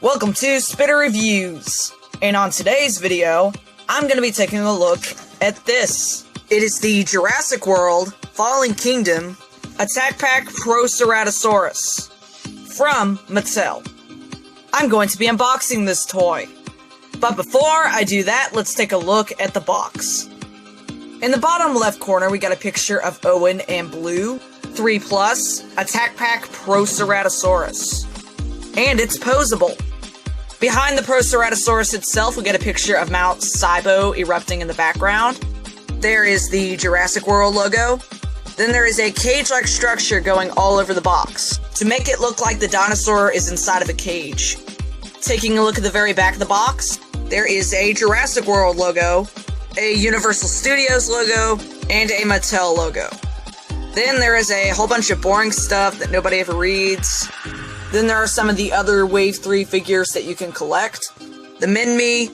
Welcome to Spitter Reviews, and on today's video, I'm going to be taking a look at this. It is the Jurassic World Fallen Kingdom Attack Pack Proceratosaurus from Mattel. I'm going to be unboxing this toy, but before I do that, let's take a look at the box. In the bottom left corner, we got a picture of Owen and Blue 3+ Attack Pack Proceratosaurus, and it's posable. Behind the Proceratosaurus itself, we get a picture of Mount Sibo erupting in the background. There is the Jurassic World logo. Then there is a cage-like structure going all over the box to make it look like the dinosaur is inside of a cage. Taking a look at the very back of the box, there is a Jurassic World logo, a Universal Studios logo, and a Mattel logo. Then there is a whole bunch of boring stuff that nobody ever reads. Then there are some of the other Wave 3 figures that you can collect. The Minmi,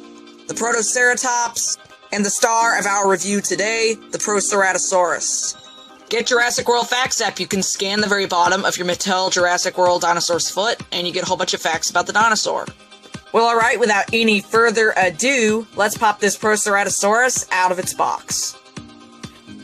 the Protoceratops, and the star of our review today, the Proceratosaurus. Get Jurassic World Facts app. You can scan the very bottom of your Mattel Jurassic World dinosaur's foot, and you get a whole bunch of facts about the dinosaur. Well, alright, without any further ado, let's pop this Proceratosaurus out of its box.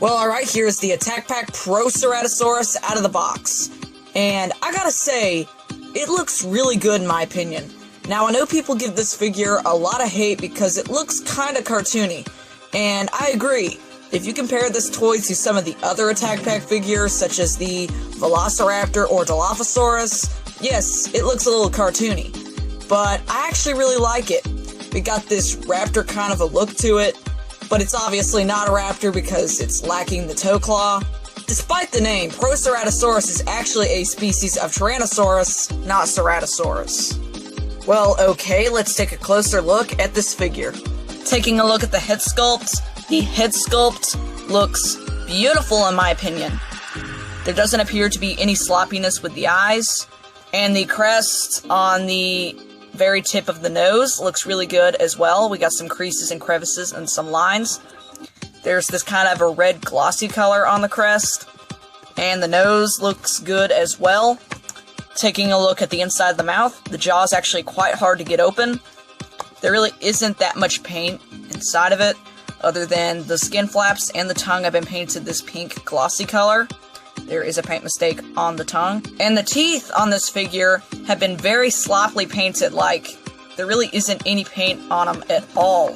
Well, alright, here's the Attack Pack Proceratosaurus out of the box. And I gotta say, it looks really good in my opinion. Now, I know people give this figure a lot of hate because it looks kinda cartoony, and I agree. If you compare this toy to some of the other Attack Pack figures, such as the Velociraptor or Dilophosaurus, yes, it looks a little cartoony. But I actually really like it. We got this raptor kind of a look to it, but it's obviously not a raptor because it's lacking the toe claw. Despite the name, Proceratosaurus is actually a species of Tyrannosaurus, not Ceratosaurus. Well, okay, let's take a closer look at this figure. Taking a look at the head sculpt, the head sculpt looks beautiful in my opinion. There doesn't appear to be any sloppiness with the eyes, and the crest on the very tip of the nose looks really good as well. We got some creases and crevices and some lines. There's this kind of a red glossy color on the crest, and the nose looks good as well. Taking a look at the inside of the mouth, the jaw is actually quite hard to get open. There really isn't that much paint inside of it, other than the skin flaps and the tongue have been painted this pink glossy color. There is a paint mistake on the tongue. And the teeth on this figure have been very sloppily painted, like there really isn't any paint on them at all.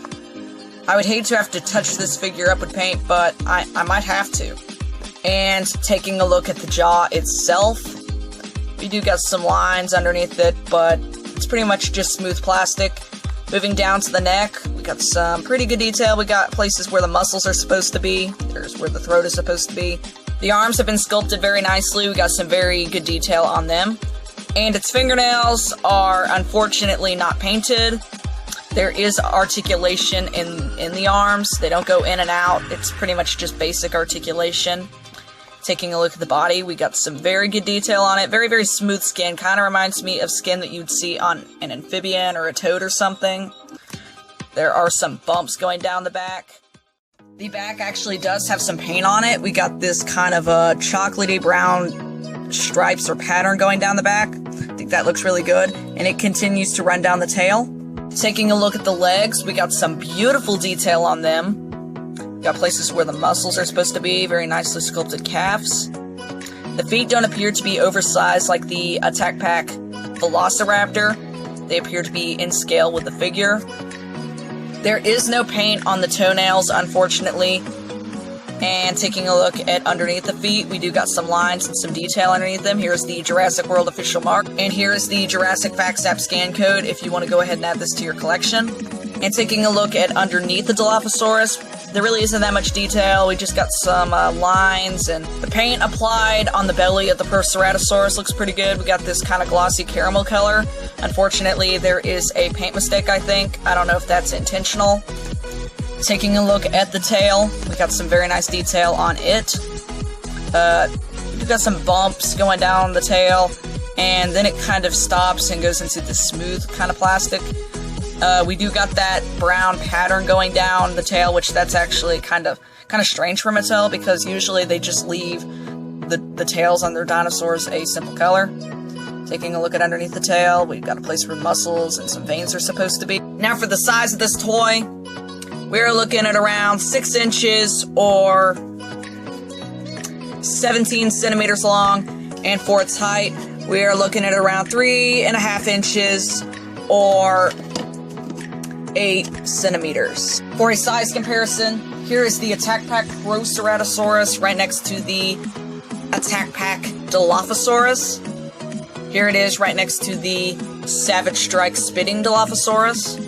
I would hate to have to touch this figure up with paint, but I might have to. And taking a look at the jaw itself, we do got some lines underneath it, but it's pretty much just smooth plastic. Moving down to the neck, we got some pretty good detail. We got places where the muscles are supposed to be. There's where the throat is supposed to be. The arms have been sculpted very nicely. We got some very good detail on them. And its fingernails are unfortunately not painted. There is articulation in the arms. They don't go in and out. It's pretty much just basic articulation. Taking a look at the body, we got some very good detail on it. Very, very smooth skin. Kind of reminds me of skin that you'd see on an amphibian or a toad or something. There are some bumps going down the back. The back actually does have some paint on it. We got this kind of a chocolatey brown stripes or pattern going down the back. I think that looks really good. And it continues to run down the tail. Taking a look at the legs, we got some beautiful detail on them. We got places where the muscles are supposed to be, very nicely sculpted calves. The feet don't appear to be oversized like the Attack Pack Velociraptor. They appear to be in scale with the figure. There is no paint on the toenails, unfortunately. And taking a look at underneath the feet, we do got some lines and some detail underneath them. Here's the Jurassic World official mark, and here's the Jurassic Facts app scan code if you want to go ahead and add this to your collection. And taking a look at underneath the Dilophosaurus, there really isn't that much detail. We just got some lines, and the paint applied on the belly of the Proceratosaurus looks pretty good. We got this kind of glossy caramel color. Unfortunately, there is a paint mistake, I think. I don't know if that's intentional. Taking a look at the tail, we got some very nice detail on it. We've got some bumps going down the tail, and then it kind of stops and goes into the smooth kind of plastic. We do got that brown pattern going down the tail, which that's actually kind of strange for Mattel, because usually they just leave give the tails on their dinosaurs a simple color. Taking a look at underneath the tail, we've got a place where muscles and some veins are supposed to be. Now for the size of this toy, we're looking at around 6 inches or 17 centimeters long, and for its height, we are looking at around 3.5 inches or 8 centimeters. For a size comparison, here is the Attack Pack Proceratosaurus right next to the Attack Pack Dilophosaurus. Here it is right next to the Savage Strike Spitting Dilophosaurus.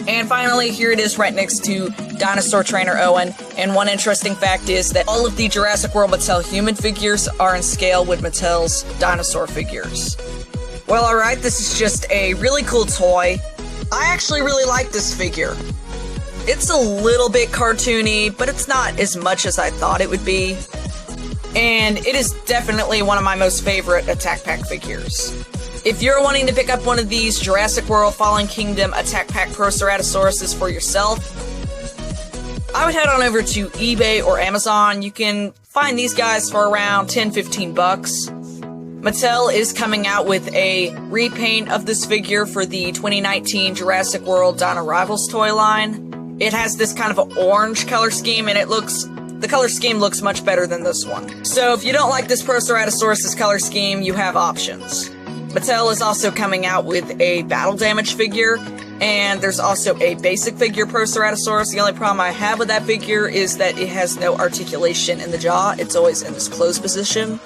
And finally, here it is right next to Dinosaur Trainer Owen. And one interesting fact is that all of the Jurassic World Mattel human figures are in scale with Mattel's dinosaur figures. Well, alright, this is just a really cool toy. I actually really like this figure. It's a little bit cartoony, but it's not as much as I thought it would be. And it is definitely one of my most favorite Attack Pack figures. If you're wanting to pick up one of these Jurassic World Fallen Kingdom Attack Pack Proceratosauruses for yourself, I would head on over to eBay or Amazon. You can find these guys for around $10-15 bucks. Mattel is coming out with a repaint of this figure for the 2019 Jurassic World Dino Rivals toy line. It has this kind of an orange color scheme, and the color scheme looks much better than this one. So if you don't like this Proceratosaurus' color scheme, you have options. Mattel is also coming out with a battle damage figure, and there's also a basic figure Proceratosaurus. The only problem I have with that figure is that it has no articulation in the jaw. It's always in this closed position.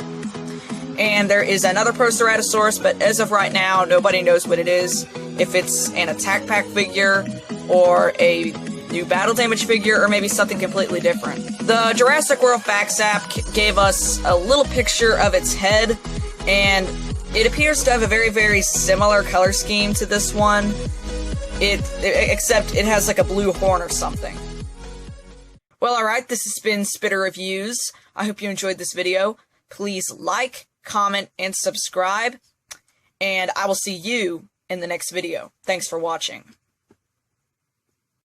And there is another Proceratosaurus, but as of right now, nobody knows what it is. If it's an Attack Pack figure, or a new battle damage figure, or maybe something completely different. The Jurassic World Facts app gave us a little picture of its head, and it appears to have a very, very similar color scheme to this one, except it has like a blue horn or something. Well, alright, this has been Spitter Reviews. I hope you enjoyed this video. Please like, comment, and subscribe, and I will see you in the next video. Thanks for watching.